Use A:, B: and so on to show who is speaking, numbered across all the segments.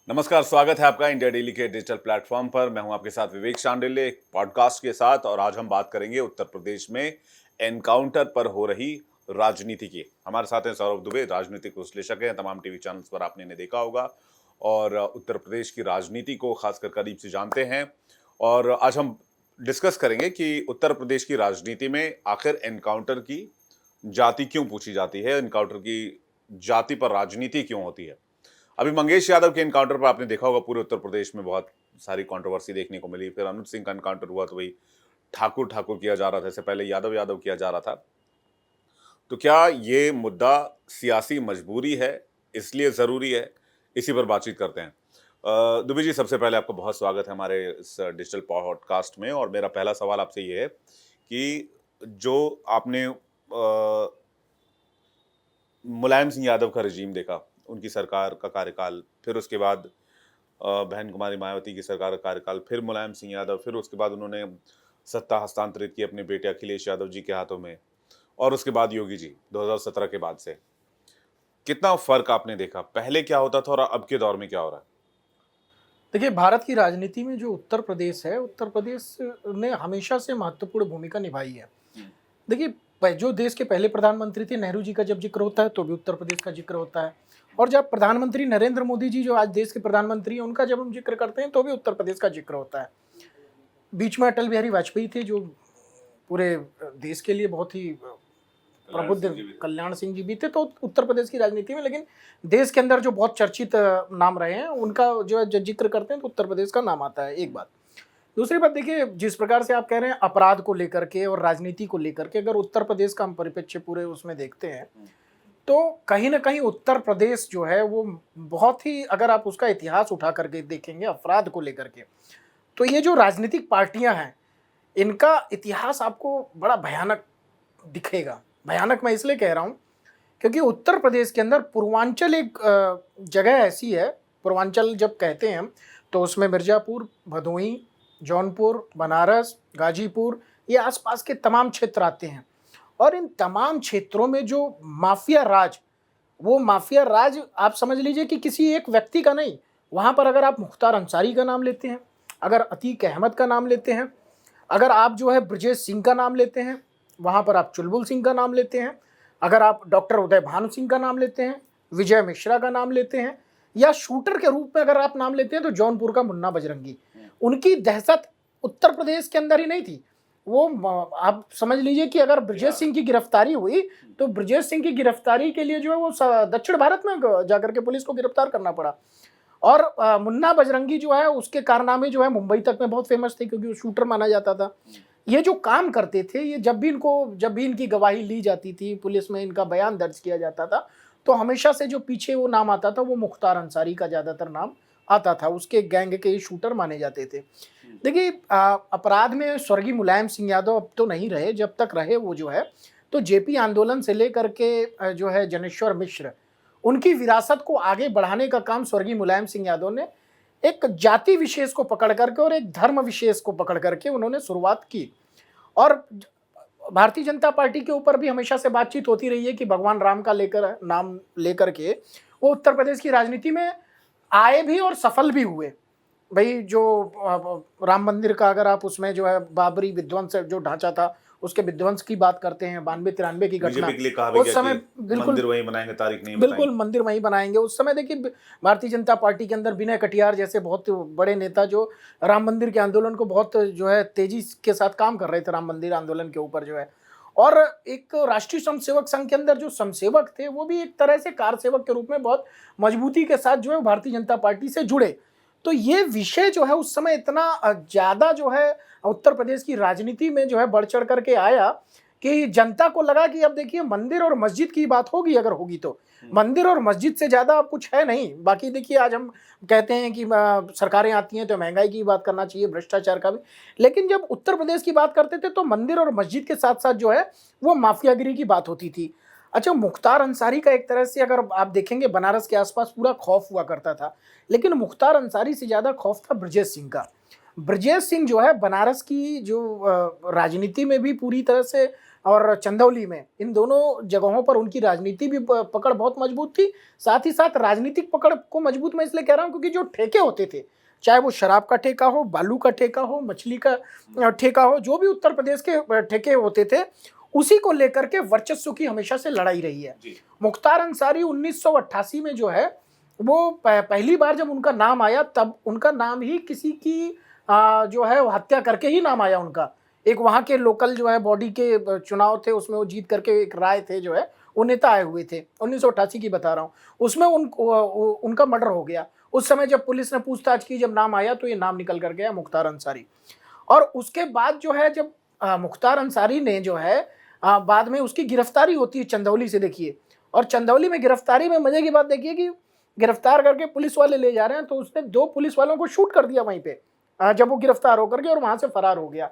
A: नमस्कार, स्वागत है आपका इंडिया डेली के डिजिटल प्लेटफॉर्म पर। मैं हूं आपके साथ विवेक शांडिल्य एक पॉडकास्ट के साथ, और आज हम बात करेंगे उत्तर प्रदेश में एनकाउंटर पर हो रही राजनीति की। हमारे साथ हैं सौरभ दुबे, राजनीतिक विश्लेषक हैं, तमाम टीवी चैनल्स पर आपने इन्हें देखा होगा और उत्तर प्रदेश की राजनीति को खासकर करीब से जानते हैं। और आज हम डिस्कस करेंगे कि उत्तर प्रदेश की राजनीति में आखिर एनकाउंटर की जाति क्यों पूछी जाती है, एनकाउंटर की जाति पर राजनीति क्यों होती है। अभी मंगेश यादव के एनकाउंटर पर आपने देखा होगा पूरे उत्तर प्रदेश में बहुत सारी कंट्रोवर्सी देखने को मिली। फिर अनुज सिंह का एनकाउंटर हुआ तो वही ठाकुर ठाकुर किया जा रहा था, इससे पहले यादव यादव किया जा रहा था। तो क्या ये मुद्दा सियासी मजबूरी है, इसलिए जरूरी है? इसी पर बातचीत करते हैं। दुबे जी, सबसे पहले आपका बहुत स्वागत है हमारे इस डिजिटल पॉडकास्ट में। और मेरा पहला सवाल आपसे ये है कि जो आपने मुलायम सिंह यादव का रिजीम देखा, उनकी सरकार का कार्यकाल, फिर उसके बाद बहन कुमारी मायावती की सरकार का कार्यकाल, फिर मुलायम सिंह यादव, फिर उसके बाद उन्होंने सत्ता हस्तांतरित की अपने बेटे अखिलेश यादव जी के हाथों में, और उसके बाद योगी जी 2017 के बाद से कितना फर्क आपने देखा? पहले क्या होता था और अब के दौर में क्या हो रहा है?
B: देखिए, भारत की राजनीति में जो उत्तर प्रदेश है, उत्तर प्रदेश ने हमेशा से महत्वपूर्ण भूमिका निभाई है। देखिए, जो देश के पहले प्रधानमंत्री थे, नेहरू जी का जब जिक्र होता है तो भी उत्तर प्रदेश का जिक्र होता है। और जब प्रधानमंत्री नरेंद्र मोदी जी, जो आज देश के प्रधानमंत्री हैं, उनका जब हम जिक्र करते हैं तो भी उत्तर प्रदेश का जिक्र होता है। बीच में अटल बिहारी वाजपेयी थे, जो पूरे देश के लिए बहुत ही प्रबुद्ध कल्याण सिंह जी भी थे, तो उत्तर प्रदेश की राजनीति में। लेकिन देश के अंदर जो बहुत चर्चित नाम रहे हैं, उनका जो है जिक्र करते हैं तो उत्तर प्रदेश का नाम आता है, एक बात। दूसरी बात, देखिए, जिस प्रकार से आप कह रहे हैं अपराध को लेकर के और राजनीति को लेकर के, अगर उत्तर प्रदेश का हम परिप्रेक्ष्य पूरे उसमें देखते हैं तो कहीं ना कहीं उत्तर प्रदेश जो है वो बहुत ही, अगर आप उसका इतिहास उठा करके देखेंगे अपराध को लेकर के, तो ये जो राजनीतिक पार्टियां हैं, इनका इतिहास आपको बड़ा भयानक दिखेगा। भयानक मैं इसलिए कह रहा हूँ क्योंकि उत्तर प्रदेश के अंदर पूर्वांचल एक जगह ऐसी है। पूर्वांचल जब कहते हैं हम तो उसमें मिर्जापुर, भदोही, जौनपुर, बनारस, गाजीपुर, ये आसपास के तमाम क्षेत्र आते हैं। और इन तमाम क्षेत्रों में जो माफिया राज, वो माफिया राज आप समझ लीजिए कि किसी एक व्यक्ति का नहीं। वहाँ पर अगर आप मुख्तार अंसारी का नाम लेते हैं, अगर अतीक अहमद का नाम लेते हैं, अगर आप जो है ब्रजेश सिंह का नाम लेते हैं, वहाँ पर आप चुलबुल सिंह का नाम लेते हैं, अगर आप डॉक्टर उदय भानु सिंह का नाम लेते हैं, विजय मिश्रा का नाम लेते हैं, या शूटर के रूप में अगर आप नाम लेते हैं तो जौनपुर का मुन्ना बजरंगी, उनकी दहशत उत्तर प्रदेश के अंदर ही नहीं थी। वो आप समझ लीजिए कि अगर ब्रजेश सिंह की गिरफ्तारी हुई तो ब्रजेश सिंह की गिरफ्तारी के लिए जो है वो दक्षिण भारत में जाकर के पुलिस को गिरफ्तार करना पड़ा। और मुन्ना बजरंगी जो है, उसके कारनामे जो है मुंबई तक में बहुत फेमस थे, क्योंकि वो शूटर माना जाता था। ये जो काम करते थे, ये जब भी इनकी गवाही ली जाती थी, पुलिस में इनका बयान दर्ज किया जाता था, तो हमेशा से जो पीछे वो नाम आता था वो मुख्तार अंसारी का ज़्यादातर नाम आता था। उसके गैंग के शूटर माने जाते थे। देखिए, अपराध में स्वर्गीय मुलायम सिंह यादव अब तो नहीं रहे, जब तक रहे वो जो है तो जेपी आंदोलन से लेकर के जो है जनेश्वर मिश्र, उनकी विरासत को आगे बढ़ाने का काम स्वर्गीय मुलायम सिंह यादव ने एक जाति विशेष को पकड़ करके और एक धर्म विशेष को पकड़ करके उन्होंने शुरुआत की। और भारतीय जनता पार्टी के ऊपर भी हमेशा से बातचीत होती रही है कि भगवान राम का नाम लेकर के वो उत्तर प्रदेश की राजनीति में आए भी और सफल भी हुए। भाई, जो राम मंदिर का अगर आप उसमें जो है बाबरी विध्वंस जो ढांचा था, उसके विध्वंस की बात करते हैं, 92-93 की घटना, उस समय बिल्कुल
A: मंदिर वहीं बनाएंगे, तारीख नहीं
B: बिल्कुल
A: बताएंगे।
B: मंदिर वहीं बनाएंगे। उस समय देखिए, भारतीय जनता पार्टी के अंदर विनय कटियार जैसे बहुत बड़े नेता जो राम मंदिर के आंदोलन को बहुत जो है तेजी के साथ काम कर रहे थे, राम मंदिर आंदोलन के ऊपर जो है। और एक राष्ट्रीय स्वयंसेवक संघ के अंदर जो स्वयंसेवक थे, वो भी एक तरह से कार सेवक के रूप में बहुत मजबूती के साथ जो है भारतीय जनता पार्टी से जुड़े। तो ये विषय जो है उस समय इतना ज्यादा जो है उत्तर प्रदेश की राजनीति में जो है बढ़ चढ़ करके आया कि जनता को लगा कि अब देखिए, मंदिर और मस्जिद की बात होगी, अगर होगी तो मंदिर और मस्जिद से ज्यादा अब कुछ है नहीं। बाकी देखिए, आज हम कहते हैं कि सरकारें आती हैं तो महंगाई की बात करना चाहिए, भ्रष्टाचार का भी, लेकिन जब उत्तर प्रदेश की बात करते थे तो मंदिर और मस्जिद के साथ साथ जो है वो माफियागिरी की बात होती थी। अच्छा, मुख्तार अंसारी का एक तरह से अगर आप देखेंगे, बनारस के आसपास पूरा खौफ हुआ करता था, लेकिन मुख्तार अंसारी से ज्यादा खौफ था ब्रजेश सिंह का। ब्रजेश सिंह जो है बनारस की जो राजनीति में भी पूरी तरह से और चंदौली में, इन दोनों जगहों पर उनकी राजनीति भी पकड़ बहुत मजबूत थी। साथ ही साथ राजनीतिक पकड़ को मजबूत मैं इसलिए कह रहा हूँ क्योंकि जो ठेके होते थे, चाहे वो शराब का ठेका हो, बालू का ठेका हो, मछली का ठेका हो, जो भी उत्तर प्रदेश के ठेके होते थे, उसी को लेकर के वर्चस्व की हमेशा से लड़ाई रही है। मुख्तार अंसारी 1988 में जो है वो पहली बार जब उनका नाम आया, तब उनका नाम ही किसी की जो है हत्या करके ही नाम आया उनका। एक वहाँ के लोकल जो है बॉडी के चुनाव थे, उसमें वो जीत करके एक राय थे जो है वो नेता आए हुए थे, 1988 की बता रहा हूँ। उसमें उनका मर्डर हो गया। उस समय जब पुलिस ने पूछताछ की, जब नाम आया तो ये नाम निकल कर गया मुख्तार अंसारी। और उसके बाद जो है जब मुख्तार अंसारी ने जो है बाद में उसकी गिरफ्तारी होती है चंदौली से, देखिए। और चंदौली में गिरफ्तारी में मजे की बात देखिए कि गिरफ्तार करके पुलिस वाले ले जा रहे हैं तो उसने 2 पुलिस वालों को शूट कर दिया वहीं पे जब वो गिरफ्तार होकर के, और वहां से फरार हो गया।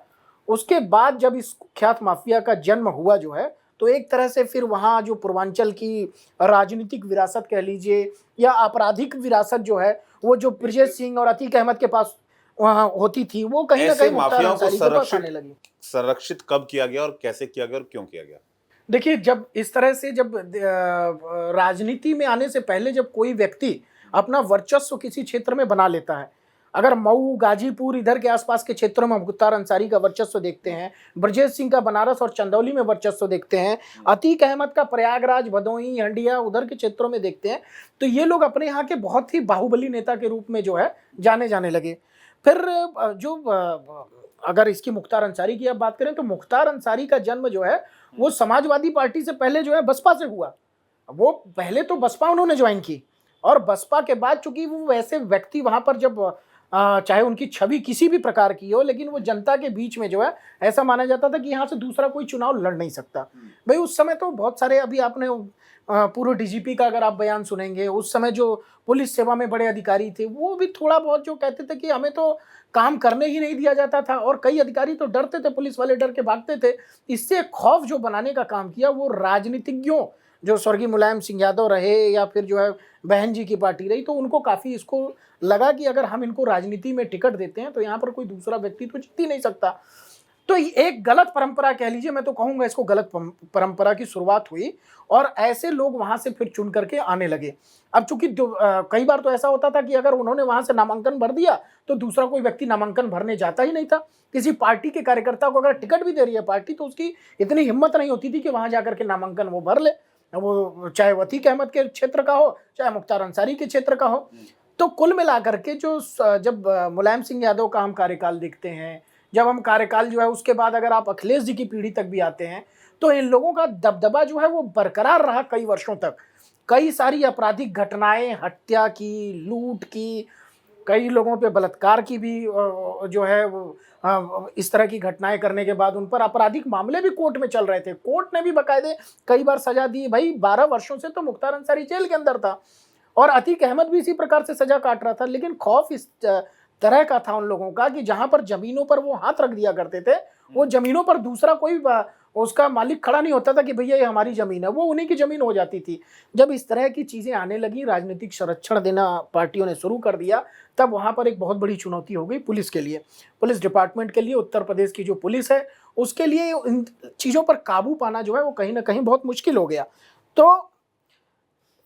B: उसके बाद जब इस कुख्यात माफिया का जन्म हुआ जो है, तो एक तरह से फिर वहाँ जो पूर्वांचल की राजनीतिक विरासत कह लीजिए या आपराधिक विरासत जो है, वो जो ब्रजेश सिंह और अतीक अहमद के पास वहाँ होती थी, वो कहीं ना कहीं मुख्तार अंसारी के पास आने लगी।
A: संरक्षित कब किया गया और कैसे किया गया और क्यों किया गया?
B: देखिए, जब इस तरह से जब राजनीति में आने से पहले जब कोई व्यक्ति अपना वर्चस्व किसी क्षेत्र में बना लेता है, अगर मऊ, गाजीपुर, इधर के आसपास के क्षेत्रों में मुख्तार अंसारी का वर्चस्व देखते हैं, ब्रजेश सिंह का बनारस और चंदौली में वर्चस्व देखते हैं, अतीक अहमद का प्रयागराज, भदोही, हंडिया उधर के क्षेत्रों में देखते हैं, तो ये लोग अपने यहाँ के बहुत ही बाहुबली नेता के रूप में जो है जाने जाने लगे। फिर जो अगर इसकी मुख्तार अंसारी की आप बात करें तो मुख्तार अंसारी का जन्म जो है वो समाजवादी पार्टी से पहले जो है बसपा से हुआ। वो पहले तो बसपा उन्होंने ज्वाइन की, और बसपा के बाद चूंकि वो वैसे व्यक्ति वहां पर जब चाहे उनकी छवि किसी भी प्रकार की हो, लेकिन वो जनता के बीच में जो है ऐसा माना जाता था कि यहाँ से दूसरा कोई चुनाव लड़ नहीं सकता। भाई उस समय तो बहुत सारे, अभी आपने पूर्व डीजीपी का अगर आप बयान सुनेंगे, उस समय जो पुलिस सेवा में बड़े अधिकारी थे वो भी थोड़ा बहुत जो कहते थे कि हमें तो काम करने ही नहीं दिया जाता था, और कई अधिकारी तो डरते थे, पुलिस वाले डर के भागते थे। इससे खौफ जो बनाने का काम किया वो राजनीतिज्ञों, जो स्वर्गीय मुलायम सिंह यादव रहे या फिर जो है बहन जी की पार्टी रही, तो उनको काफ़ी इसको लगा कि अगर हम इनको राजनीति में टिकट देते हैं तो यहाँ पर कोई दूसरा व्यक्ति तो जीत ही नहीं सकता। तो एक गलत परंपरा कह लीजिए, मैं तो कहूँगा इसको गलत परंपरा की शुरुआत हुई, और ऐसे लोग वहाँ से फिर चुन करके आने लगे। अब चूंकि कई बार तो ऐसा होता था कि अगर उन्होंने वहाँ से नामांकन भर दिया तो दूसरा कोई व्यक्ति नामांकन भरने जाता ही नहीं था। किसी पार्टी के कार्यकर्ता को अगर टिकट भी दे रही है पार्टी, तो उसकी इतनी हिम्मत नहीं होती थी कि वहाँ जाकर के नामांकन वो भर ले, वो चाहे अतीक अहमद के क्षेत्र का हो, चाहे मुख्तार अंसारी के क्षेत्र का हो। तो कुल मिलाकर के जो जब मुलायम सिंह यादव का हम कार्यकाल देखते हैं, जब हम कार्यकाल जो है उसके बाद अगर आप अखिलेश जी की पीढ़ी तक भी आते हैं, तो इन लोगों का दबदबा जो है वो बरकरार रहा कई वर्षों तक। कई सारी आपराधिक घटनाएं, हत्या की, लूट की, कई लोगों पे बलात्कार की भी जो है वो इस तरह की घटनाएं करने के बाद उन पर आपराधिक मामले भी कोर्ट में चल रहे थे। कोर्ट ने भी बाकायदे कई बार सजा दी। भाई 12 वर्षों से तो मुख्तार अंसारी जेल के अंदर था, और अतीक अहमद भी इसी प्रकार से सजा काट रहा था। लेकिन खौफ इस तरह का था उन लोगों का कि जहां पर जमीनों पर वो हाथ रख दिया करते थे, वो जमीनों पर दूसरा कोई उसका मालिक खड़ा नहीं होता था कि भैया ये हमारी जमीन है, वो उन्हीं की जमीन हो जाती थी। जब इस तरह की चीजें आने लगी, राजनीतिक संरक्षण देना पार्टियों ने शुरू कर दिया, तब वहां पर एक बहुत बड़ी चुनौती हो गई पुलिस के लिए, पुलिस डिपार्टमेंट के लिए। उत्तर प्रदेश की जो पुलिस है उसके लिए इन चीजों पर काबू पाना जो है वो कहीं ना कहीं बहुत मुश्किल हो गया। तो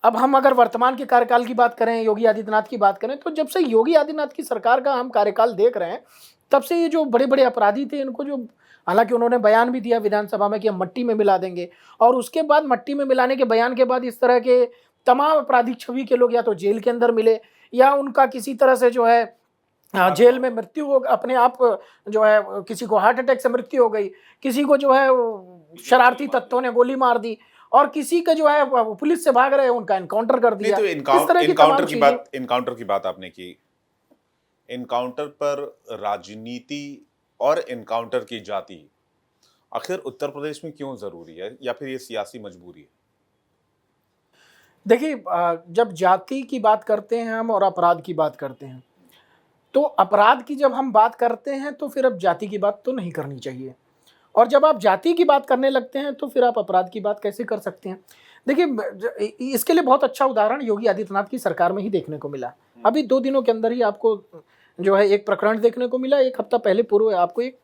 B: अब हम अगर वर्तमान के कार्यकाल की बात करें, योगी आदित्यनाथ की बात करें, तो जब से योगी आदित्यनाथ की सरकार का हम कार्यकाल देख रहे हैं, तब से ये जो बड़े बड़े अपराधी थे इनको जो, हालांकि उन्होंने बयान भी दिया विधानसभा में कि हम मट्टी में मिला देंगे, और उसके बाद मट्टी में मिलाने के बयान के बाद इस तरह के तमाम आपराधिक छवि के लोग या तो जेल के अंदर मिले, या उनका किसी तरह से जो है जेल में मृत्यु हो, अपने आप जो है किसी को हार्ट अटैक से मृत्यु हो गई, किसी को जो है शरारती तत्वों ने गोली मार दी, और किसी का जो है वो पुलिस से भाग रहे उनका एनकाउंटर कर दिया।
A: तो इनकाउंटर की बात आपने की। इनकाउंटर पर राजनीति और इनकाउंटर की जाति आखिर उत्तर प्रदेश में क्यों जरूरी है, या फिर ये सियासी मजबूरी है?
B: देखिए, जब जाति की बात करते हैं हम और अपराध की बात करते हैं, तो अपराध की जब हम बात करते हैं तो फिर अब जाति की बात तो नहीं करनी चाहिए, और जब आप जाति की बात करने लगते हैं तो फिर आप अपराध की बात कैसे कर सकते हैं? देखिए, इसके लिए बहुत अच्छा उदाहरण योगी आदित्यनाथ की सरकार में ही देखने को मिला। अभी 2 दिनों के अंदर ही आपको जो है एक प्रकरण देखने को मिला। एक हफ्ता पहले पूर्व आपको एक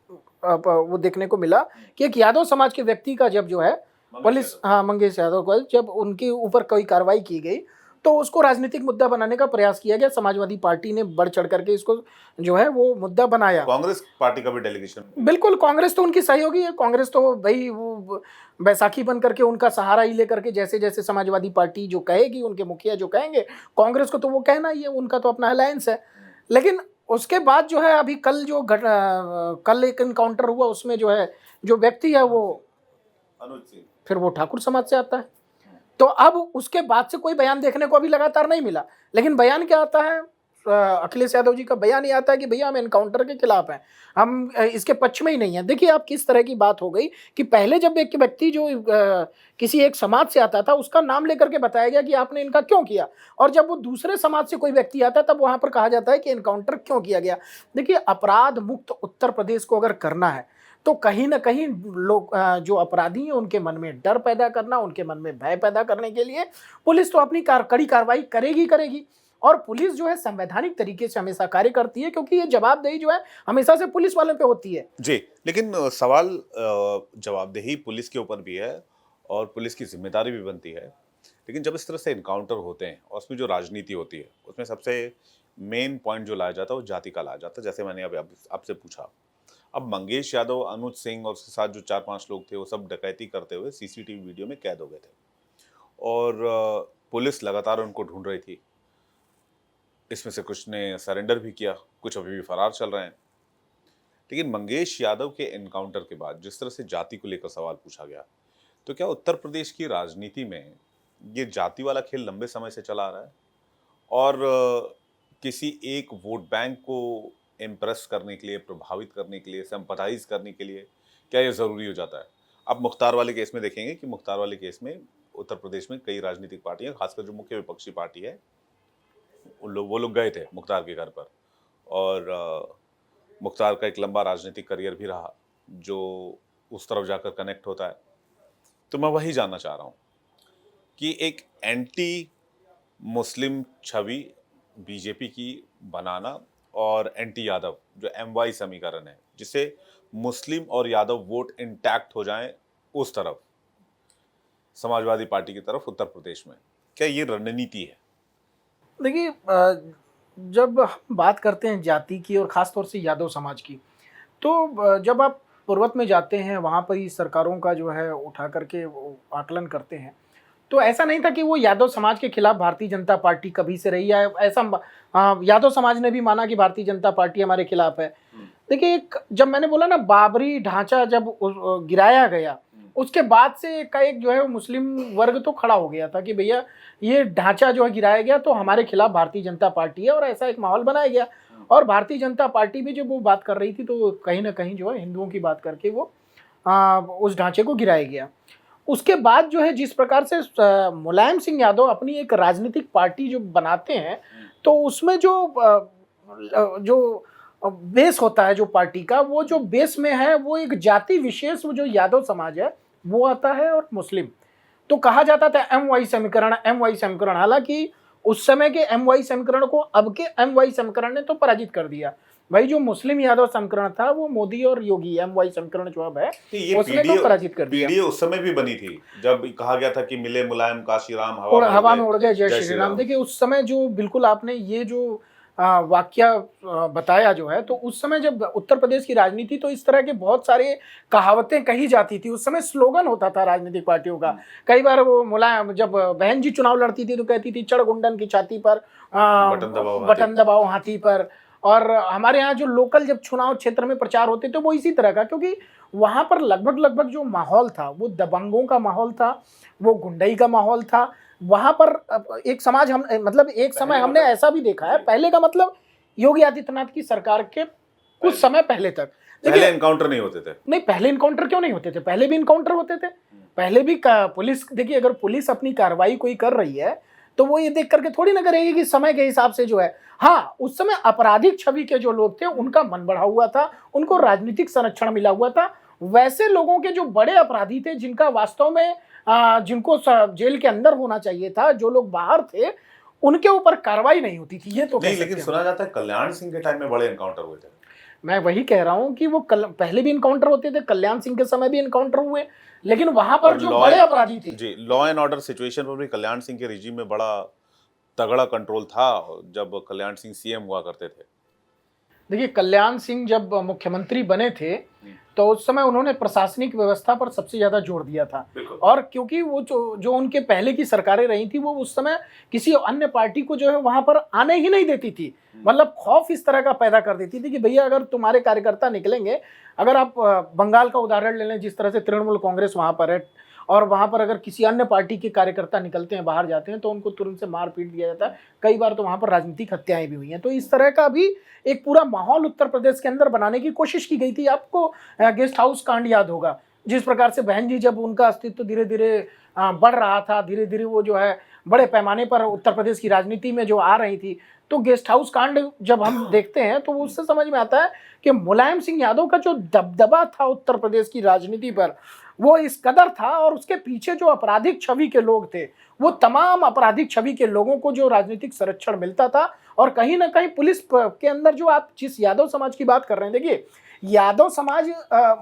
B: वो देखने को मिला कि एक यादव समाज के व्यक्ति का जब जो है पुलिस, हाँ मंगेश यादव को जब उनके ऊपर कोई कार्रवाई की गई तो उसको राजनीतिक मुद्दा बनाने का प्रयास किया गया। समाजवादी पार्टी ने बढ़ चढ़ करके इसको जो है वो मुद्दा बनाया।
A: कांग्रेस पार्टी का भी डेलीगेशन,
B: बिल्कुल, कांग्रेस तो उनकी सहयोगी है। कांग्रेस तो भाई वो बैसाखी बन करके उनका सहारा ही लेकर के जैसे जैसे समाजवादी पार्टी जो कहेगी, उनके मुखिया जो कहेंगे, कांग्रेस को तो वो कहना ही है, उनका तो अपना अलायंस है। लेकिन उसके बाद जो है अभी कल एक इनकाउंटर हुआ, उसमें जो है जो व्यक्ति है वो
A: अनुज सिंह,
B: फिर वो ठाकुर समाज से आता है। तो अब उसके बाद से कोई बयान देखने को अभी लगातार नहीं मिला। लेकिन बयान क्या आता है, अखिलेश यादव जी का बयान ये आता है कि भैया हम एनकाउंटर के खिलाफ हैं, हम इसके पक्ष में ही नहीं है। देखिए आप किस तरह की बात हो गई कि पहले जब एक व्यक्ति जो किसी एक समाज से आता था उसका नाम लेकर के बताया गया कि आपने इनका क्यों किया, और जब वो दूसरे समाज से कोई व्यक्ति आता है तब वहां पर कहा जाता है कि एनकाउंटर क्यों किया गया। देखिए अपराध मुक्त उत्तर प्रदेश को अगर करना है तो कहीं ना कहीं लोग जो अपराधी हैं उनके मन में डर पैदा करना, उनके मन में भय पैदा करने के लिए पुलिस तो अपनी कड़ी कार्रवाई करेगी। और पुलिस जो है संवैधानिक तरीके से हमेशा कार्य करती है, क्योंकि ये जवाबदेही जो है हमेशा से पुलिस वालों पे होती है।
A: जी, लेकिन सवाल जवाबदेही पुलिस के ऊपर भी है और पुलिस की जिम्मेदारी भी बनती है। लेकिन जब इस तरह से इनकाउंटर होते हैं और उसमें जो राजनीति होती है उसमें सबसे मेन पॉइंट जो लाया जाता है वो जाति का लाया जाता है। जैसे मैंने अभी आपसे पूछा, अब मंगेश यादव, अनुज सिंह और उसके साथ जो 4-5 लोग थे वो सब डकैती करते हुए सीसीटीवी वीडियो में कैद हो गए थे और पुलिस लगातार उनको ढूंढ रही थी। इसमें से कुछ ने सरेंडर भी किया, कुछ अभी भी फरार चल रहे हैं। लेकिन मंगेश यादव के एनकाउंटर के बाद जिस तरह से जाति को लेकर सवाल पूछा गया, तो क्या उत्तर प्रदेश की राजनीति में ये जाति वाला खेल लंबे समय से चला आ रहा है और किसी एक वोट बैंक को इम्प्रेस करने के लिए, प्रभावित करने के लिए, सिंपैथाइज करने के लिए क्या ये ज़रूरी हो जाता है? आप मुख्तार वाले केस में देखेंगे कि मुख्तार वाले केस में उत्तर प्रदेश में कई राजनीतिक पार्टियां, खासकर जो मुख्य विपक्षी पार्टी है, वो लोग गए थे मुख्तार के घर पर और मुख्तार का एक लंबा राजनीतिक करियर भी रहा जो उस तरफ जाकर कनेक्ट होता है। तो मैं वही जानना चाह रहा हूँ कि एक एंटी मुस्लिम छवि बीजेपी की बनाना और एंटी यादव जो MY समीकरण है, जिससे मुस्लिम और यादव वोट इंटैक्ट हो जाएं उस तरफ, समाजवादी पार्टी की तरफ उत्तर प्रदेश में, क्या ये रणनीति है?
B: देखिए जब हम बात करते हैं जाति की और ख़ास तौर से यादव समाज की, तो जब आप पूर्वत में जाते हैं वहाँ पर ही सरकारों का जो है उठा करके वो आकलन करते हैं, तो ऐसा नहीं था कि वो यादव समाज के खिलाफ भारतीय जनता पार्टी कभी से रही है। ऐसा यादव समाज ने भी माना कि भारतीय जनता पार्टी हमारे खिलाफ है। देखिए एक जब मैंने बोला ना बाबरी ढांचा जब गिराया गया, उसके बाद से का एक जो है वो मुस्लिम वर्ग तो खड़ा हो गया था कि भैया ये ढांचा जो है गिराया गया तो हमारे खिलाफ भारतीय जनता पार्टी है, और ऐसा एक माहौल बनाया गया। और भारतीय जनता पार्टी भी जब वो बात कर रही थी तो कहीं ना कहीं जो है हिंदुओं की बात करके वो उस ढांचे को गिराया गया। उसके बाद जो है जिस प्रकार से मुलायम सिंह यादव अपनी एक राजनीतिक पार्टी जो बनाते हैं, तो उसमें जो बेस होता है जो पार्टी का, वो जो बेस में है वो एक जाति विशेष, वो जो यादव समाज है वो आता है और मुस्लिम। तो कहा जाता था MY समीकरण। हालांकि उस समय के MY समीकरण को अब के MY समीकरण ने तो पराजित कर दिया। भाई जो मुस्लिम यादव समीकरण था वो मोदी और योगी MY समीकरण जो अब है उसने तो पराजित कर दिया।
A: पीडीए उस समय भी बनी थी जब कहा गया था कि मिले मुलायम काशीराम,
B: हवा में उड़ गए जय श्री राम। देखिए उस समय जो बिल्कुल आपने ये जो वाक्य बताया जो है, तो उस समय जब उत्तर प्रदेश की राजनीति, तो इस तरह के बहुत सारे कहावतें कही जाती थी। उस समय स्लोगन होता था राजनीतिक पार्टियों का। कई बार वो मुलायम जब बहन जी चुनाव लड़ती थी तो कहती थी चढ़ गुंडन की छाती पर, बटन दबाओ हाथी पर। और हमारे यहाँ जो लोकल जब चुनाव क्षेत्र में प्रचार होते तो वो इसी तरह का, क्योंकि वहाँ पर लगभग जो माहौल था वो दबंगों का माहौल था, वो गुंडई का माहौल था। वहाँ पर एक समाज एक समय हमने ऐसा भी देखा है, पहले का मतलब योगी आदित्यनाथ की सरकार के कुछ समय पहले तक
A: पहले इनकाउंटर नहीं होते थे।
B: नहीं, पहले इनकाउंटर क्यों नहीं होते थे? पहले भी इनकाउंटर होते थे। पहले भी पुलिस, देखिए अगर पुलिस अपनी कार्रवाई कोई कर रही है तो वो ये देख करके थोड़ी ना करेगी कि समय के हिसाब से जो है। हाँ, उस समय आपराधिक छवि के जो लोग थे उनका मन बढ़ा हुआ था, उनको राजनीतिक संरक्षण मिला हुआ था। वैसे लोगों के जो बड़े अपराधी थे, जिनका वास्तव में जिनको जेल के अंदर होना चाहिए था, जो लोग बाहर थे, उनके ऊपर कार्रवाई नहीं होती थी। ये तो
A: नहीं, लेकिन सुना जाता है कल्याण सिंह के टाइम में बड़े एनकाउंटर हुए थे।
B: मैं वही कह रहा हूँ कि वो पहले भी इनकाउंटर होते थे, कल्याण सिंह के समय भी इनकाउंटर हुए, लेकिन वहां पर जो बड़े अपराधी थे
A: जी, लॉ एंड ऑर्डर सिचुएशन पर भी कल्याण सिंह के रिजीम में बड़ा तगड़ा कंट्रोल था जब कल्याण सिंह सीएम हुआ करते थे।
B: देखिए, कल्याण सिंह जब मुख्यमंत्री बने थे तो उस समय उन्होंने प्रशासनिक व्यवस्था पर सबसे ज्यादा जोर दिया था। और क्योंकि वो जो उनके पहले की सरकारें रही थी, वो उस समय किसी अन्य पार्टी को जो है वहां पर आने ही नहीं देती थी। मतलब खौफ इस तरह का पैदा कर देती थी कि भैया अगर तुम्हारे कार्यकर्ता निकलेंगे, अगर आप बंगाल का उदाहरण ले लें, जिस तरह से तृणमूल कांग्रेस वहां पर है, और वहां पर अगर किसी अन्य पार्टी के कार्यकर्ता निकलते हैं, बाहर जाते हैं, तो उनको तुरंत से मार पीट दिया जाता है। कई बार तो वहां पर राजनीतिक हत्याएं भी हुई हैं। तो इस तरह का भी एक पूरा माहौल उत्तर प्रदेश के अंदर बनाने की कोशिश की गई थी। आपको गेस्ट हाउस कांड याद होगा, जिस प्रकार से बहन जी, जब उनका अस्तित्व धीरे धीरे बढ़ रहा था, धीरे धीरे वो जो है बड़े पैमाने पर उत्तर प्रदेश की राजनीति में जो आ रही थी, तो गेस्ट हाउस कांड जब हम देखते हैं तो उससे समझ में आता है कि मुलायम सिंह यादव का जो दबदबा था उत्तर प्रदेश की राजनीति पर, वो इस कदर था। और उसके पीछे जो आपराधिक छवि के लोग थे, वो तमाम आपराधिक छवि के लोगों को जो राजनीतिक संरक्षण मिलता था। और कहीं ना कहीं पुलिस के अंदर, जो आप जिस यादव समाज की बात कर रहे हैं, देखिए यादव समाज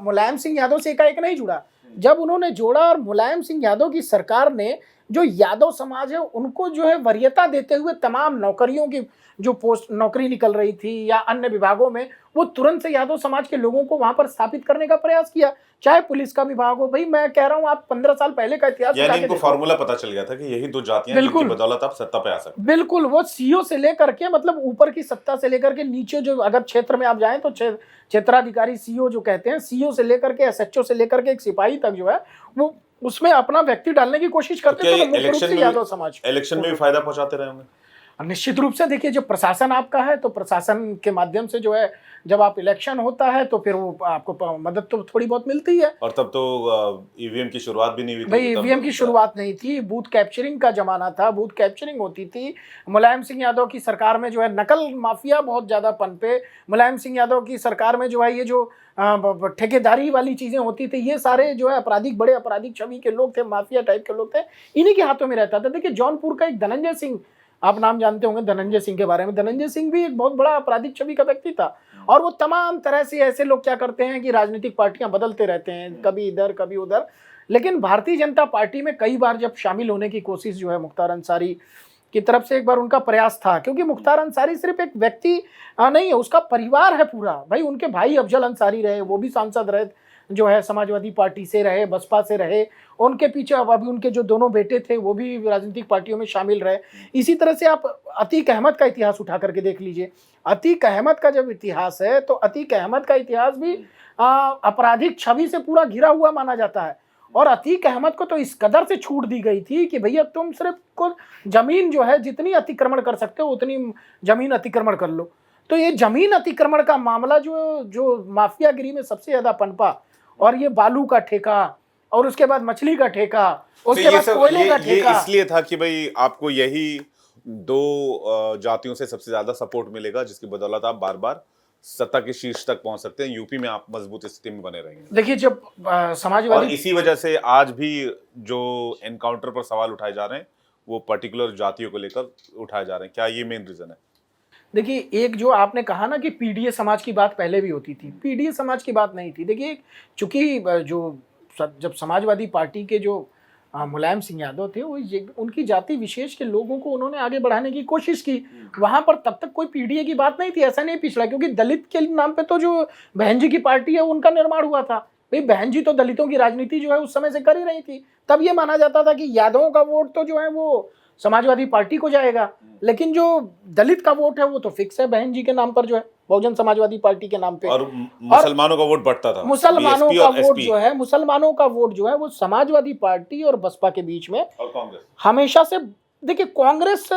B: मुलायम सिंह यादव से एकाएक नहीं जुड़ा। जब उन्होंने जोड़ा और मुलायम सिंह यादव की सरकार ने जो यादव समाज है उनको जो है वरीयता देते हुए तमाम नौकरियों की जो पोस्ट नौकरी निकल रही थी या अन्य विभागों में, वो तुरंत से यादव समाज के लोगों को वहां पर स्थापित करने का प्रयास किया, चाहे पुलिस का विभाग हो। भाई मैं कह रहा हूं, आप 15 साल पहले का इतिहास
A: यानी इनको फार्मूला पता चल गया था कि यही दो जातियां हैं जिनकी बदौलत आप सत्ता पे आ सकते हैं।
B: बिल्कुल, वो सीओ से लेकर के, मतलब ऊपर की सत्ता से लेकर के नीचे जो अगर क्षेत्र में आप जाएं तो क्षेत्राधिकारी, सीओ जो कहते हैं, सीओ से लेकर के एसएचओ से लेकर के एक सिपाही तक जो है, वो उसमें अपना व्यक्ति डालने की कोशिश करते थे। तो मुख्य रूप से यादव समाज
A: इलेक्शन में भी फायदा पहुंचाते रहे होंगे।
B: निश्चित रूप से। देखिए, जो प्रशासन आपका है, तो प्रशासन के माध्यम से जो है, जब आप इलेक्शन होता है तो फिर वो आपको मदद तो थोड़ी बहुत मिलती है।
A: और तब तो ईवीएम की शुरुआत भी नहीं हुई थी।
B: भाई ईवीएम की शुरुआत नहीं थी, बूथ कैप्चरिंग का जमाना था, बूथ कैप्चरिंग होती थी। मुलायम सिंह यादव की सरकार में जो है नकल माफिया बहुत ज्यादा पनपे। मुलायम सिंह यादव की सरकार में जो है ये जो ठेकेदारी वाली चीजें होती थी, ये सारे जो है आपराधिक, बड़े आपराधिक छवि के लोग थे, माफिया टाइप के लोग थे, इन्हीं के हाथों में रहता था। देखिए, जौनपुर का एक धनंजय सिंह, आप नाम जानते होंगे धनंजय सिंह के बारे में। धनंजय सिंह भी एक बहुत बड़ा आपराधिक छवि का व्यक्ति था। और वो तमाम तरह से ऐसे लोग क्या करते हैं कि राजनीतिक पार्टियां बदलते रहते हैं, कभी इधर कभी उधर। लेकिन भारतीय जनता पार्टी में कई बार जब शामिल होने की कोशिश जो है मुख्तार अंसारी की तरफ से, एक बार उनका प्रयास था, क्योंकि मुख्तार अंसारी सिर्फ एक व्यक्ति नहीं है, उसका परिवार है पूरा। भाई उनके भाई अफजल अंसारी रहे, वो भी सांसद रहे, जो है समाजवादी पार्टी से रहे, बसपा से रहे। उनके पीछे अब अभी उनके जो दोनों बेटे थे वो भी राजनीतिक पार्टियों में शामिल रहे। इसी तरह से आप अतीक अहमद का इतिहास उठा करके देख लीजिए। अतीक अहमद का जब इतिहास है, तो अतीक अहमद का इतिहास भी आपराधिक छवि से पूरा घिरा हुआ माना जाता है। और अतीक अहमद को तो इस कदर से छूट दी गई थी कि भैया तुम सिर्फ को जमीन जो है जितनी अतिक्रमण कर सकते हो उतनी जमीन अतिक्रमण कर लो। तो ये जमीन अतिक्रमण का मामला जो माफियागिरी में सबसे ज्यादा पनपा, और ये बालू का ठेका, और उसके बाद मछली का ठेका, उसके बाद कोयले का ठेका।
A: ये इसलिए था कि भाई आपको यही दो जातियों से सबसे ज्यादा सपोर्ट मिलेगा, जिसकी बदौलत आप बार बार सत्ता के शीर्ष तक पहुंच सकते हैं, यूपी में आप मजबूत स्थिति में बने रहेंगे।
B: देखिए, जब समाजवादी,
A: और इसी वजह से आज भी जो एनकाउंटर पर सवाल उठाए जा रहे हैं वो पर्टिकुलर जातियों को लेकर उठाए जा रहे हैं, क्या ये मेन रीजन है?
B: देखिए, एक जो आपने कहा ना कि पीडीए समाज की बात पहले भी होती थी, पीडीए समाज की बात नहीं थी। देखिए, चूंकि जब समाजवादी पार्टी के जो मुलायम सिंह यादव थे, वो उनकी जाति विशेष के लोगों को उन्होंने आगे बढ़ाने की कोशिश की। वहां पर तब तक कोई पीडीए की बात नहीं थी, ऐसा नहीं पिछड़ा, क्योंकि दलित के नाम पे तो जो बहन जी की पार्टी है उनका निर्माण हुआ था। भाई बहन जी तो दलितों की राजनीति जो है उस समय से कर ही रही थी। तब ये माना जाता था कि यादवों का वोट तो जो है वो समाजवादी पार्टी को जाएगा, लेकिन जो दलित का वोट है वो तो फिक्स है बहन जी के नाम पर, जो है बहुजन समाजवादी पार्टी के नाम पे।
A: और मुसलमानों का वोट बढ़ता था,
B: मुसलमानों का वोट जो है, मुसलमानों का वोट जो है वो समाजवादी पार्टी और बसपा के बीच में
A: और कांग्रेस
B: हमेशा से। देखिए, कांग्रेस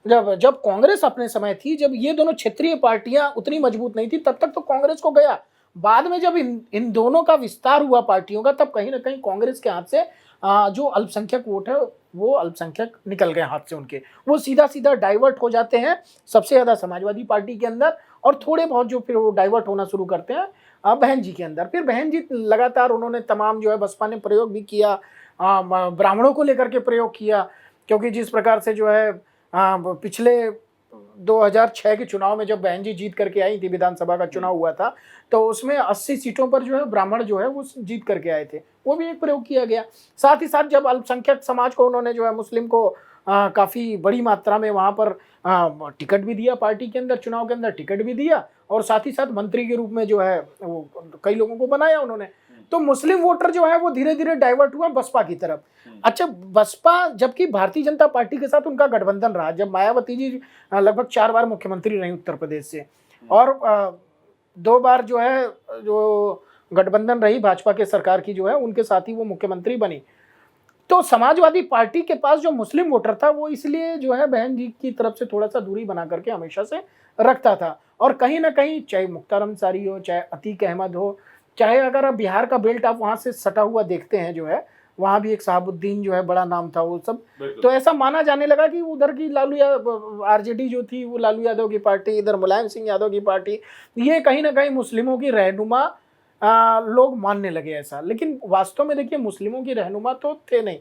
B: जब कांग्रेस अपने समय थी, जब ये दोनों क्षेत्रीय पार्टियां उतनी मजबूत नहीं थी, तब तक तो कांग्रेस को गया। बाद में जब इन दोनों का विस्तार हुआ पार्टियों का, तब कहीं ना कहीं कांग्रेस के हाथ से जो अल्पसंख्यक वोट है वो अल्पसंख्यक निकल गए हाथ से उनके, वो सीधा सीधा डाइवर्ट हो जाते हैं सबसे ज्यादा समाजवादी पार्टी के अंदर, और थोड़े बहुत जो फिर वो डाइवर्ट होना शुरू करते हैं बहन जी के अंदर। फिर बहन जी लगातार उन्होंने तमाम जो है, बसपा ने प्रयोग भी किया, ब्राह्मणों को लेकर के प्रयोग किया, क्योंकि जिस प्रकार से जो है पिछले 2006 के चुनाव में जब बहन जी जीत करके आई थी, विधानसभा का चुनाव हुआ था, तो उसमें 80 सीटों पर जो है ब्राह्मण जो है वो जीत करके आए थे, वो भी एक प्रयोग किया गया। साथ ही साथ जब अल्पसंख्यक समाज को उन्होंने जो है मुस्लिम को काफ़ी बड़ी मात्रा में वहाँ पर टिकट भी दिया, पार्टी के अंदर चुनाव के अंदर टिकट भी दिया, और साथ ही साथ मंत्री के रूप में जो है वो कई लोगों को बनाया उन्होंने। तो मुस्लिम वोटर जो है वो धीरे धीरे डाइवर्ट हुआ बसपा की तरफ। अच्छा, बसपा, जबकि भारतीय जनता पार्टी के साथ उनका गठबंधन रहा, जब मायावती जी लगभग 4 बार मुख्यमंत्री रही उत्तर प्रदेश से, और 2 बार जो है जो गठबंधन रही भाजपा के सरकार की जो है, उनके साथ ही वो मुख्यमंत्री बनी। तो समाजवादी पार्टी के पास जो मुस्लिम वोटर था वो इसलिए जो है बहन जी की तरफ से थोड़ा सा दूरी बना करके हमेशा से रखता था। और कहीं ना कहीं चाहे मुख्तार अंसारी हो, चाहे अतीक अहमद हो, चाहे अगर आप बिहार का बेल्ट आप वहाँ से सटा हुआ देखते हैं जो है, वहाँ भी एक शहाबुद्दीन जो है बड़ा नाम था, वो सब। तो ऐसा माना जाने लगा कि उधर की आरजेडी जो थी वो लालू यादव की पार्टी, इधर मुलायम सिंह यादव की पार्टी, ये कहीं ना कहीं मुस्लिमों की रहनुमा लोग मानने लगे ऐसा। लेकिन वास्तव में देखिए मुस्लिमों की रहनुमा तो थे नहीं,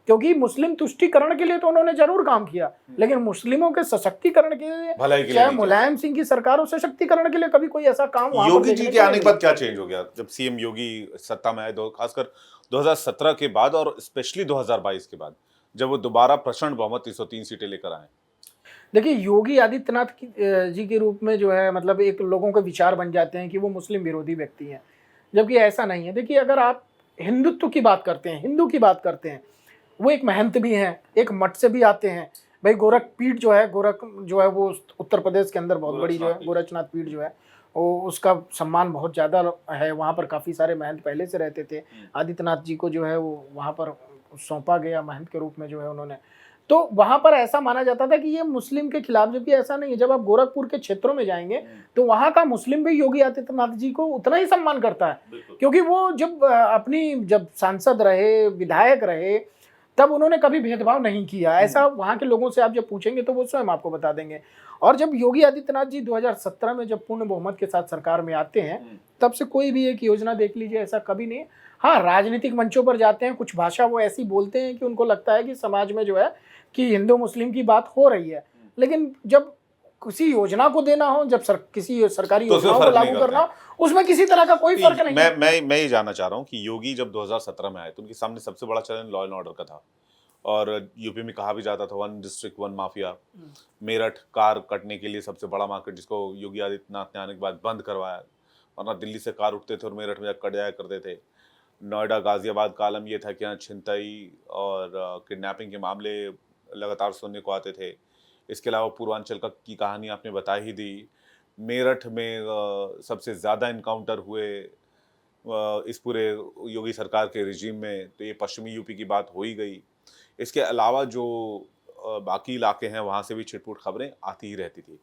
B: क्योंकि मुस्लिम तुष्टीकरण के लिए तो उन्होंने जरूर काम किया, लेकिन मुस्लिमों के सशक्तिकरण के लिए, चाहे मुलायम सिंह की सरकार हो, सशक्तिकरण के लिए कभी कोई ऐसा काम वहां
A: योगी जी के आने के बाद क्या चेंज हो गया जब सीएम योगी सत्ता में आए, खासकर 2017 के बाद और स्पेशली 2022 के बाद, जब वो दोबारा प्रचंड बहुमत 303 सीटें लेकर आए?
B: देखिए, योगी आदित्यनाथ जी के रूप में जो है, मतलब एक लोगों के विचार बन जाते हैं कि वो मुस्लिम विरोधी व्यक्ति हैं, जबकि ऐसा नहीं है। देखिए, अगर आप हिंदुत्व की बात करते हैं, हिंदू की बात करते हैं, वो एक महंत भी हैं, एक मठ से भी आते हैं। भाई गोरख पीठ जो है, गोरख जो है वो उत्तर प्रदेश के अंदर बहुत बड़ी जो है, गोरखनाथ पीठ जो है वो, उसका सम्मान बहुत ज़्यादा है। वहाँ पर काफ़ी सारे महंत पहले से रहते थे। आदित्यनाथ जी को जो है वो वहाँ पर सौंपा गया महंत के रूप में जो है उन्होंने। तो वहाँ पर ऐसा माना जाता था कि ये मुस्लिम के खिलाफ, जबकि ऐसा नहीं है। जब आप गोरखपुर के क्षेत्रों में जाएंगे तो वहाँ का मुस्लिम भी योगी आदित्यनाथ जी को उतना ही सम्मान करता है, क्योंकि वो जब सांसद रहे, विधायक रहे, तब उन्होंने कभी भेदभाव नहीं किया। ऐसा वहाँ के लोगों से आप जब पूछेंगे तो वो स्वयं आपको बता देंगे। और जब योगी आदित्यनाथ जी 2017 में जब पूर्ण बहुमत के साथ सरकार में आते हैं, तब से कोई भी एक योजना देख लीजिए, ऐसा कभी नहीं। हाँ, राजनीतिक मंचों पर जाते हैं, कुछ भाषा वो ऐसी बोलते हैं कि उनको लगता है कि समाज में जो है कि हिंदू मुस्लिम की बात हो रही है, लेकिन जब किसी योजना को देना हो, जब किसी सरकारी योजना को लागू करना हो, उसमें किसी तरह का कोई फर्क नहीं है।
A: मैं ये जानना चाह रहा हूँ कि योगी जब 2017 में आए तो उनके सामने सबसे बड़ा चैलेंज लॉ एंड ऑर्डर का था, और यूपी में कहा भी जाता था 1 डिस्ट्रिक्ट 1 माफिया। मेरठ कार कटने के लिए सबसे बड़ा मार्केट, जिसको योगी आदित्यनाथ ने आने के बाद बंद करवाया, वरना दिल्ली से कार उठते थे और मेरठ में कट जाया करते थे। नोएडा गाजियाबाद का आलम ये था कि यहाँ छिनतई और किडनैपिंग के मामले लगातार सुनने को आते थे। इसके अलावा पूर्वांचल की कहानी आपने बता ही दी। मेरठ में सबसे ज़्यादा इनकाउंटर हुए इस पूरे योगी सरकार के रिजीम में, तो ये पश्चिमी यूपी की बात हो ही गई। इसके अलावा जो बाकी इलाके हैं वहाँ से भी छिटपुट खबरें आती ही रहती थी।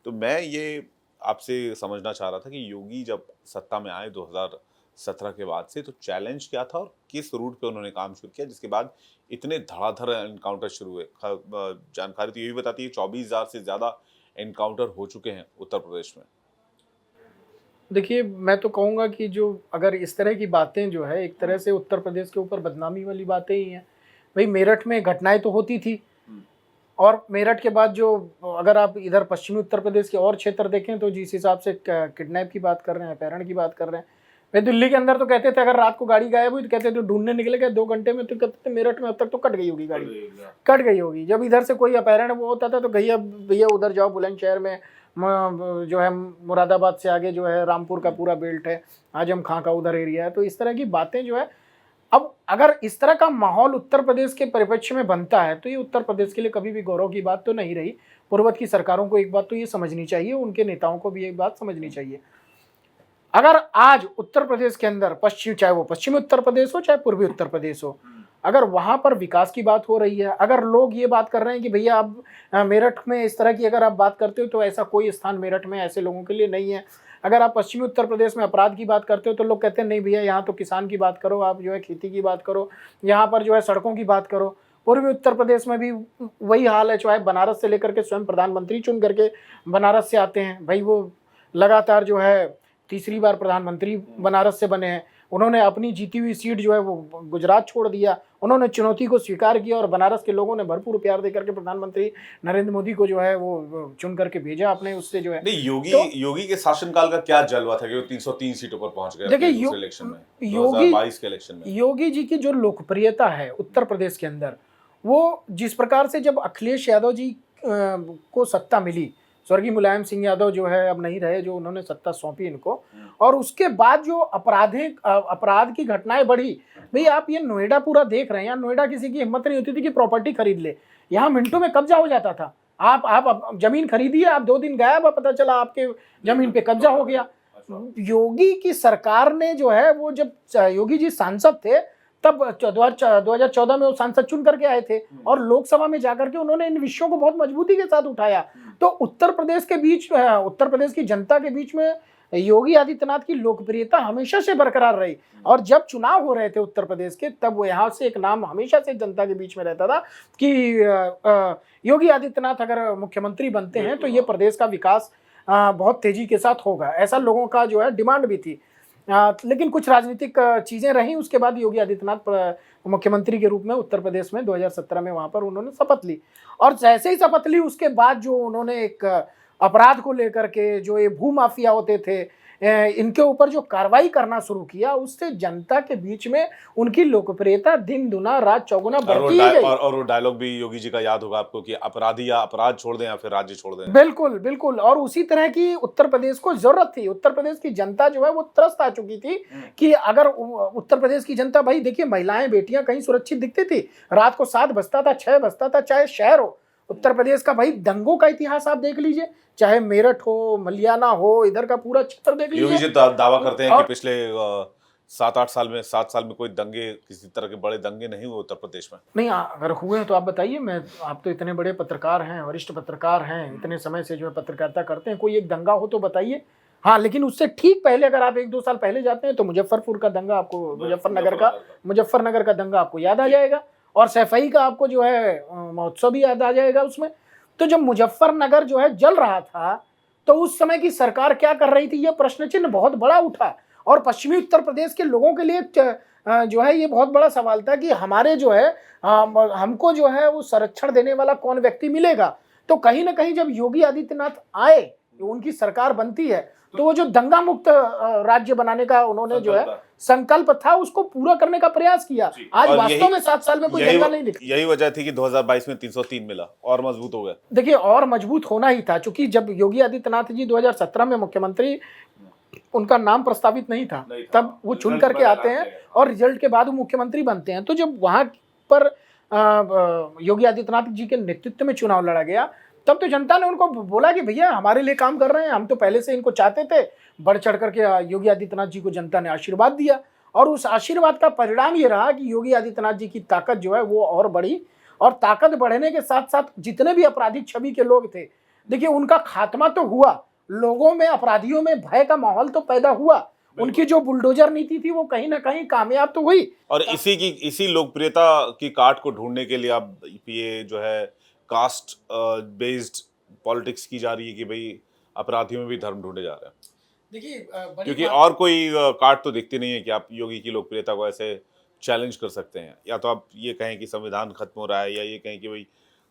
A: तो मैं ये आपसे समझना चाह रहा था कि योगी जब सत्ता में आए 2017 के बाद से, तो चैलेंज क्या था और किस रूट पे उन्होंने काम शुरू किया जिसके बाद इतने धड़ाधड़ एनकाउंटर शुरू हुए? जानकारी तो ये भी बताती है 24,000 से ज़्यादा एनकाउंटर हो चुके हैं उत्तर प्रदेश में।
B: देखिए, मैं तो कहूँगा कि जो अगर इस तरह की बातें जो है, एक तरह से उत्तर प्रदेश के ऊपर बदनामी वाली बातें ही हैं। भाई मेरठ में घटनाएं तो होती थी, और मेरठ के बाद जो, अगर आप इधर पश्चिमी उत्तर प्रदेश के और क्षेत्र देखें तो जिस हिसाब से किडनैप की बात कर रहे हैं, अपहरण की बात कर रहे हैं, भाई दिल्ली के अंदर तो कहते थे अगर रात को गाड़ी गायब हुई तो कहते थे ढूंढने निकले गए 2 घंटे में, तो कहते थे मेरठ में अब तक तो कट गई होगी गाड़ी, कट गई होगी। जब इधर से कोई अपहरण वो होता था तो भैया उधर जाओ, बुलंदशहर में जो है मुरादाबाद से आगे जो है रामपुर का पूरा बेल्ट है, आजम खां का उधर एरिया है। तो इस तरह की बातें जो है, अब अगर इस तरह का माहौल उत्तर प्रदेश के परिप्रेक्ष्य में बनता है तो ये उत्तर प्रदेश के लिए कभी भी गौरव की बात तो नहीं रही। पूर्वत की सरकारों को एक बात तो ये समझनी चाहिए, उनके नेताओं को भी एक बात समझनी चाहिए। अगर आज उत्तर प्रदेश के अंदर चाहे वो पश्चिमी उत्तर प्रदेश हो चाहे पूर्वी उत्तर प्रदेश हो, अगर वहां पर विकास की बात हो रही है, अगर लोग ये बात कर रहे हैं कि भैया अब मेरठ में इस तरह की अगर आप बात करते हो तो ऐसा कोई स्थान मेरठ में ऐसे लोगों के लिए नहीं है। अगर आप पश्चिमी उत्तर प्रदेश में अपराध की बात करते हो तो लोग कहते हैं नहीं भैया यहाँ तो किसान की बात करो, आप जो है खेती की बात करो, यहाँ पर जो है सड़कों की बात करो। पूर्वी उत्तर प्रदेश में भी वही हाल है, चाहे बनारस से लेकर के स्वयं प्रधानमंत्री चुन करके बनारस से आते हैं, भाई वो लगातार जो है 3री बार प्रधानमंत्री बनारस से बने हैं। उन्होंने अपनी जीती हुई सीट जो है वो गुजरात छोड़ दिया, उन्होंने चुनौती को स्वीकार किया और बनारस के लोगों ने भरपूर प्यार देकर के प्रधानमंत्री नरेंद्र मोदी को जो है वो चुन करके भेजा अपने उससे जो है।
A: नहीं, योगी
B: तो
A: योगी के शासनकाल का क्या जलवा था कि वो 303 सीटों पर पहुंच गए
B: देखिए,
A: अपने दूसरे इलेक्शन में,
B: योगी
A: 2022 के इलेक्शन में।
B: योगी जी की जो लोकप्रियता है उत्तर प्रदेश के अंदर, वो जिस प्रकार से जब अखिलेश यादव जी को सत्ता मिली, स्वर्गीय मुलायम सिंह यादव जो है अब नहीं रहे, जो उन्होंने सत्ता सौंपी इनको, और उसके बाद जो अपराध की घटनाएं बढ़ी। भाई आप ये नोएडा पूरा देख रहे हैं, यहाँ नोएडा किसी की हिम्मत नहीं होती थी कि प्रॉपर्टी खरीद ले, यहाँ मिनटों में कब्जा हो जाता था। आप जमीन खरीदिए, आप 2 दिन गायब, पता चला आपके जमीन पे कब्जा हो गया। योगी की सरकार ने जो है वो, जब योगी जी सांसद थे तब 2014 में वो सांसद चुन करके आए थे और लोकसभा में जाकर के उन्होंने इन विषयों को बहुत मजबूती के साथ उठाया। तो उत्तर प्रदेश की जनता के बीच में योगी आदित्यनाथ की लोकप्रियता हमेशा से बरकरार रही। और जब चुनाव हो रहे थे उत्तर प्रदेश के, तब वो यहाँ से एक नाम हमेशा से जनता के बीच में रहता था कि योगी आदित्यनाथ अगर मुख्यमंत्री बनते हैं तो ये प्रदेश का विकास बहुत तेजी के साथ होगा, ऐसा लोगों का जो है डिमांड भी थी। लेकिन कुछ राजनीतिक चीजें रहीं, उसके बाद योगी आदित्यनाथ मुख्यमंत्री के रूप में उत्तर प्रदेश में 2017 में वहां पर उन्होंने शपथ ली। और जैसे ही शपथ ली उसके बाद जो उन्होंने एक अपराध को लेकर के, जो ये भू माफिया होते थे, इनके ऊपर जो कार्रवाई करना शुरू किया, उससे जनता के बीच में उनकी लोकप्रियता दिन दुना रात चौगुना बढ़ती ही गई।
A: और वो डायलॉग भी योगी जी का याद होगा आपको कि अपराधी या अपराध छोड़ दें या फिर राज्य छोड़ दें।
B: बिल्कुल बिल्कुल। और उसी तरह की उत्तर प्रदेश को जरूरत थी। उत्तर प्रदेश की जनता जो है वो त्रस्त आ चुकी थी कि अगर उत्तर प्रदेश की जनता, भाई देखिए महिलाएं बेटियां कहीं सुरक्षित दिखती थी, रात को 7 बजता था, 6 बजता था, चाहे शहर हो उत्तर प्रदेश का, भाई दंगों का इतिहास आप देख लीजिए, चाहे मेरठ हो, मलियाना हो, इधर का पूरा चित्र देख लीजिए।
A: योगी जी दावा करते हैं कि पिछले 7 साल में कोई दंगे, किसी तरह के बड़े दंगे नहीं हुए उत्तर प्रदेश में।
B: नहीं, अगर हुए हैं तो आप बताइए। आप तो इतने बड़े पत्रकार हैं, वरिष्ठ पत्रकार हैं, इतने समय से जो है पत्रकारिता करते हैं, कोई एक दंगा हो तो बताइए। हाँ, लेकिन उससे ठीक पहले अगर आप 1-2 साल पहले जाते हैं तो मुजफ्फरपुर का दंगा आपको, मुजफ्फरनगर का दंगा आपको याद आ जाएगा, और सैफई का आपको जो है महोत्सव भी याद आ जाएगा उसमें। तो जब मुजफ्फरनगर जो है जल रहा था तो उस समय की सरकार क्या कर रही थी, ये प्रश्न चिन्ह बहुत बड़ा उठा। और पश्चिमी उत्तर प्रदेश के लोगों के लिए जो है ये बहुत बड़ा सवाल था कि हमारे जो है हमको जो है वो संरक्षण देने वाला कौन व्यक्ति मिलेगा। तो कहीं ना कहीं जब योगी आदित्यनाथ आए, उनकी सरकार बनती है, तो वो जो दंगा मुक्त राज्य बनाने का उन्होंने जो है संकल्प था, उसको पूरा करने का प्रयास किया। आज वास्तव में 7 साल में कोई दंगा नहीं दिखा।
A: यही वजह थी कि 2022 में 303 मिला और मजबूत हो गया।
B: देखिए, और मजबूत होना ही था, क्योंकि जब योगी आदित्यनाथ जी 2017 में मुख्यमंत्री, उनका नाम प्रस्तावित नहीं था, तब वो चुन करके आते हैं और रिजल्ट के बाद वो मुख्यमंत्री बनते हैं। तो जब वहां पर योगी आदित्यनाथ जी के नेतृत्व में चुनाव लड़ा गया, तब तो जनता ने उनको बोला कि भैया हमारे लिए काम कर रहे हैं, हम तो पहले से इनको चाहते थे। बढ़ चढ़ करके योगी आदित्यनाथ जी को जनता ने आशीर्वाद दिया, और उस आशीर्वाद का परिणाम ये रहा कि योगी आदित्यनाथ जी की ताकत जो है वो और बढ़ी। और ताकत बढ़ने के साथ साथ जितने भी आपराधिक छवि के लोग थे, देखिए उनका खात्मा तो हुआ, लोगों में, अपराधियों में भय का माहौल तो पैदा हुआ। उनकी जो बुलडोजर नीति थी वो कहीं ना कहीं कामयाब तो हुई।
A: और इसी लोकप्रियता की काट को ढूंढने के लिए अब ये जो है कास्ट बेस्ड पॉलिटिक्स की जा रही है कि भाई अपराधियों में भी धर्म ढूंढे जा रहे हैं।
B: देखिए,
A: क्योंकि और कोई काट तो दिखती नहीं है कि आप योगी की लोकप्रियता को ऐसे चैलेंज कर सकते हैं। या तो आप ये कहें कि संविधान खत्म हो रहा है, या ये कहें कि भाई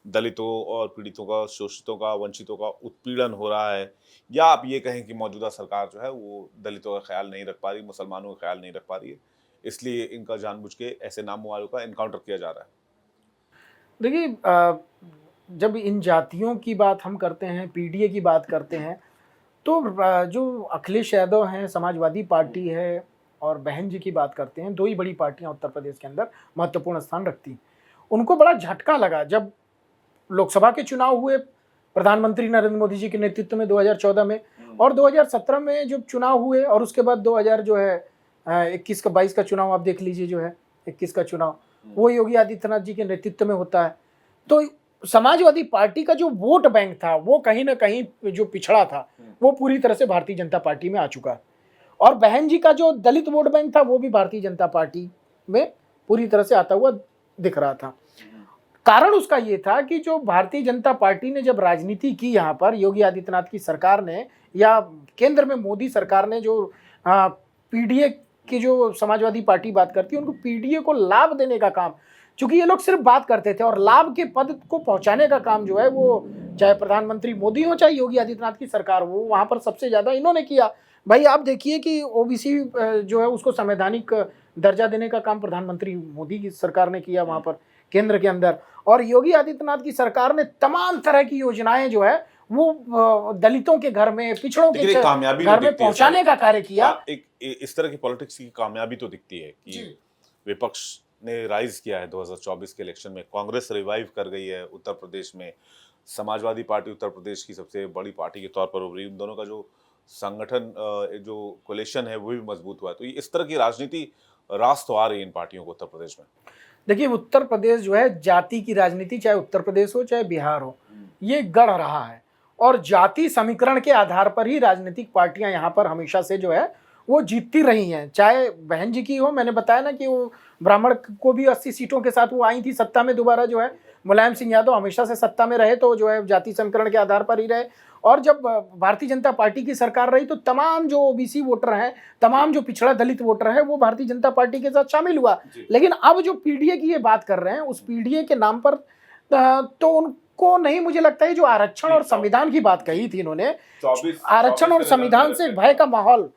A: दलितों और पीड़ितों का, शोषितों का, वंचितों का उत्पीड़न हो रहा है, या आप ये कहें कि मौजूदा सरकार जो है वो दलितों का ख्याल नहीं रख पा रही, मुसलमानों का ख्याल नहीं रख पा रही है, इसलिए इनका जानबूझ के ऐसे नामों वालों का एनकाउंटर किया जा रहा है।
B: देखिए, जब इन जातियों की बात हम करते हैं, पीडीए की बात करते हैं, तो जो अखिलेश यादव हैं, समाजवादी पार्टी है, और बहन जी की बात करते हैं, 2 ही बड़ी पार्टियां उत्तर प्रदेश के अंदर महत्वपूर्ण स्थान रखती हैं। उनको बड़ा झटका लगा जब लोकसभा के चुनाव हुए प्रधानमंत्री नरेंद्र मोदी जी के नेतृत्व में 2014 में, और 2017 में जब चुनाव हुए, और उसके बाद 2021 का 22 का चुनाव आप देख लीजिए, जो है 21 का चुनाव वो योगी आदित्यनाथ जी के नेतृत्व में होता है। तो समाजवादी पार्टी का जो वोट बैंक था वो कहीं ना कहीं जो पिछड़ा था वो पूरी तरह से भारतीय जनता पार्टी में आ चुका है, और बहन जी का जो दलित वोट बैंक था वो भी भारतीय जनता पार्टी में पूरी तरह से आता हुआ दिख रहा था। कारण उसका ये था कि जो भारतीय जनता पार्टी ने जब राजनीति की, यहाँ पर योगी आदित्यनाथ की सरकार ने, या केंद्र में मोदी सरकार ने जो पीडीए की जो समाजवादी पार्टी बात करती है, उनको पीडीए को लाभ देने का काम, क्योंकि ये लोग सिर्फ बात करते थे और लाभ के पद को पहुंचाने का काम जो है वो चाहे प्रधानमंत्री मोदी हो चाहे योगी आदित्यनाथ की सरकार हो, वहां पर सबसे ज्यादा इन्होंने किया। भाई आप देखिए कि ओबीसी जो है उसको संवैधानिक दर्जा देने का काम प्रधानमंत्री मोदी की सरकार ने किया वहां पर केंद्र के अंदर, और योगी आदित्यनाथ की सरकार ने तमाम तरह की योजनाएं जो है वो दलितों के घर में, पिछड़ों के
A: कामयाबी
B: घर में पहुंचाने का कार्य किया।
A: इस तरह की पॉलिटिक्स की कामयाबी तो दिखती है कि विपक्ष ने राइज किया है 2024 के इलेक्शन में, कांग्रेस रिवाइव कर गई है उत्तर प्रदेश में, समाजवादी पार्टी उत्तर प्रदेश की सबसे बड़ी पार्टी के तौर पर उभरी, उन दोनों का जो संगठन जो कोलिशन है वो भी मजबूत हुआ है। तो इस तरह की राजनीति रास तो आ रही है इन पार्टियों को उत्तर प्रदेश में।
B: देखिए उत्तर प्रदेश जो है जाति की राजनीति, चाहे उत्तर प्रदेश हो चाहे बिहार हो, ये गढ़ रहा है और जाति समीकरण के आधार पर ही राजनीतिक पार्टियां यहाँ पर हमेशा से जो है वो जीतती रही हैं। चाहे बहन जी की हो, मैंने बताया ना कि वो ब्राह्मण को भी 80 सीटों के साथ वो आई थी सत्ता में दोबारा, जो है मुलायम सिंह यादव हमेशा से सत्ता में रहे तो जो है जाति समीकरण के आधार पर ही रहे, और जब भारतीय जनता पार्टी की सरकार रही तो तमाम जो ओबीसी वोटर हैं, तमाम जो पिछड़ा दलित वोटर है वो भारतीय जनता पार्टी के साथ शामिल हुआ। लेकिन अब जो पीडीए की ये बात कर रहे हैं, उस पीडीए के नाम पर तो उनको नहीं, मुझे लगता है जो आरक्षण और संविधान की बात कही थी इन्होंने, आरक्षण और संविधान से भय का माहौल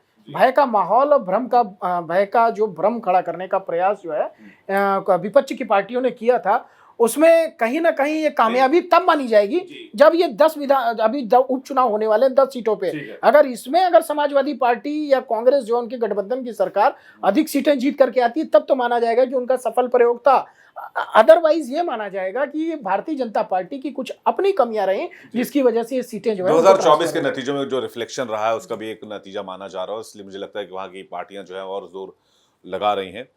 B: और भय का जो भ्रम खड़ा करने का प्रयास जो है विपक्ष की पार्टियों ने किया था, उसमें कहीं ना कहीं ये कामयाबी तब मानी जाएगी जब ये 10 अभी उपचुनाव होने वाले हैं 10 सीटों पे, अगर समाजवादी पार्टी या कांग्रेस जो उनके गठबंधन की सरकार अधिक सीटें जीत करके आती है, तब तो माना जाएगा कि उनका सफल प्रयोग था। अदरवाइज ये माना जाएगा कि ये भारतीय जनता पार्टी की कुछ अपनी कमियां रही जिसकी वजह से ये सीटें जो है
A: 2024 के नतीजों में जो रिफ्लेक्शन रहा है उसका भी एक नतीजा माना जा रहा है, इसलिए मुझे लगता है कि वहाँ की पार्टियां जो है और जोर लगा रही हैं।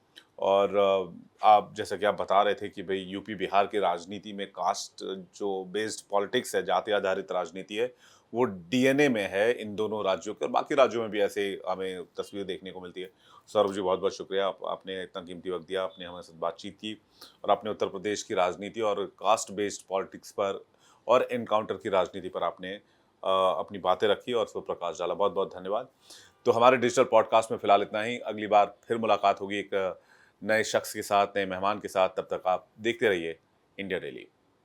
A: और आप जैसा कि आप बता रहे थे कि भाई यूपी बिहार की राजनीति में कास्ट जो बेस्ड पॉलिटिक्स है, जाति आधारित राजनीति है, वो डीएनए में है इन दोनों राज्यों के, और बाकी राज्यों में भी ऐसे हमें तस्वीर देखने को मिलती है। सौरभ जी बहुत बहुत शुक्रिया, आपने इतना कीमती वक्त दिया, आपने हमारे साथ बातचीत की और आपने उत्तर प्रदेश की राजनीति और कास्ट बेस्ड पॉलिटिक्स पर और एनकाउंटर की राजनीति पर आपने अपनी बातें रखी और उस पर प्रकाश डाला। बहुत बहुत धन्यवाद। तो हमारे डिजिटल पॉडकास्ट में फिलहाल इतना ही, अगली बार फिर मुलाकात होगी एक नए शख्स के साथ, नए मेहमान के साथ। तब तक आप देखते रहिए इंडिया डेली।